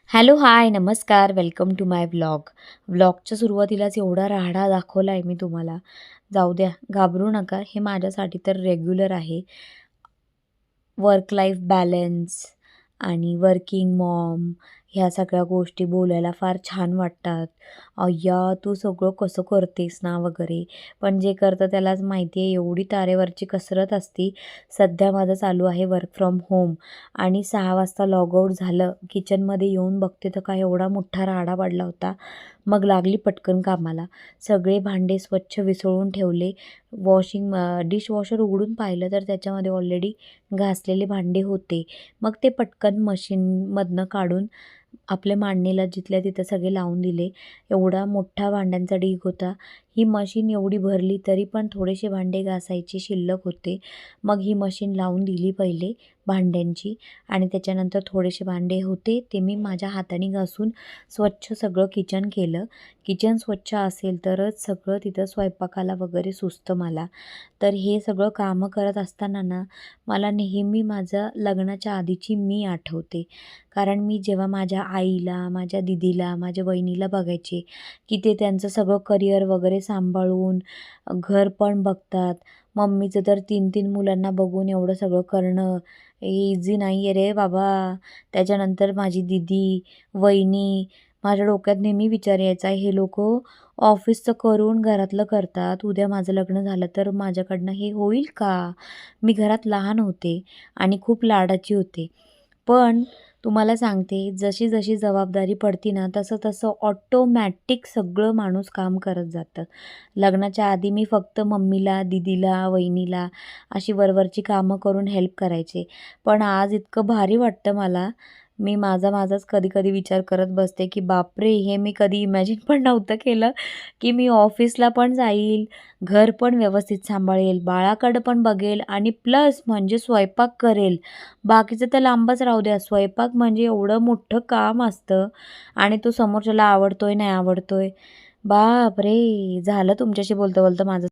Hello, hi, नमस्कार. Welcome to my vlog. व्लॉगच्या सुरुवातीलाच एवढा राडा दाखवला आहे मी तुम्हाला. जाऊ द्या, घाबरू नका. हे माझ्यासाठी तर रेग्युलर आहे. वर्क लाईफ बॅलन्स आणि वर्किंग मॉम ह्या सगळ्या गोष्टी बोलायला फार छान वाटतात. "अय्या, तू सगळं कसं करतेस ना" वगैरे. पण जे करतं त्यालाच माहिती आहे एवढी तारेवरची कसरत असती. सध्या माझं चालू आहे वर्क फ्रॉम होम आणि 6 वाजता लॉग आउट झालं. किचनमध्ये येऊन बघते तर काय एवढा मोठा राडा पडला होता. मग लागली पटकन कामाला. सगळे भांडे स्वच्छ विसळून ठेवले. डिशवॉशर उघडून पाहिलं तर त्याच्यामध्ये ऑलरेडी घासलेले भांडे होते. मग ते पटकन मशीनमधनं काढून आपल्या मांडणीला जिथल्या तिथं सगळे लावून दिले. एवढा मोठा भांड्यांचा ढीग होता. ही मशीन एवढी भरली तरी पण थोडेसे भांडे घासायचे शिल्लक होते. मग ही मशीन लावून दिली पहिले भांड्यांची आणि त्याच्यानंतर थोडेसे भांडे होते ते मी माझ्या हाताने घासून स्वच्छ सगळं किचन केलं. किचन स्वच्छ असेल तरच सगळं तिथं स्वयंपाकाला वगैरे सुचतं मला. तर हे सगळं कामं करत असताना ना, मला नेहमी माझं लग्नाच्या आधीची मी आठवते. कारण मी जेव्हा माझ्या आईला, माझ्या दीदीला, माझ्या वहिनीला बघायचे, की ते त्यांचं सगळं करिअर वगैरे सांभाळून घर पण बघतात. मम्मीचं तर 3-3 मुलांना बघून एवढं सगळं करणं इझी नाही आहे रे बाबा. त्याच्यानंतर माझी दीदी, वहिनी, माझ्या डोक्यात नेहमी विचार यायचा, हे लोकं ऑफिसचं करून घरातलं करतात. उद्या माझं लग्न झालं तर माझ्याकडनं हे होईल का? मी घरात लहान होते आणि खूप लाडाची होते. पण तुम्हाला सांगते, जशी-जशी जबाबदारी पडती ना, तसं-तसं ऑटोमॅटिक सगळं माणूस काम करत जातं. लग्नाच्या आधी मी फक्त मम्मीला, दीदीला, वहिनीला अशी वरवरची कामं करून हेल्प करायचे. पण आज इतकं भारी वाटतं मला, मी माझाच कधी-कधी विचार करत बसते, की बापरे! हे मी कधी इमॅजिन पण नव्हतं केलं, की मी ऑफिसला पण जाईल, घर पण व्यवस्थित सांभाळेल, बाळाकडं पण बघेल आणि प्लस म्हणजे स्वयंपाक करेल. बाकीचं तर लांबच राहू द्या, स्वयंपाक म्हणजे एवढं मोठं काम असतं आणि तो समोरच्याला आवडतोय, नाही आवडतोय. बापरे! झालं तुमच्याशी बोलता-बोलता माझं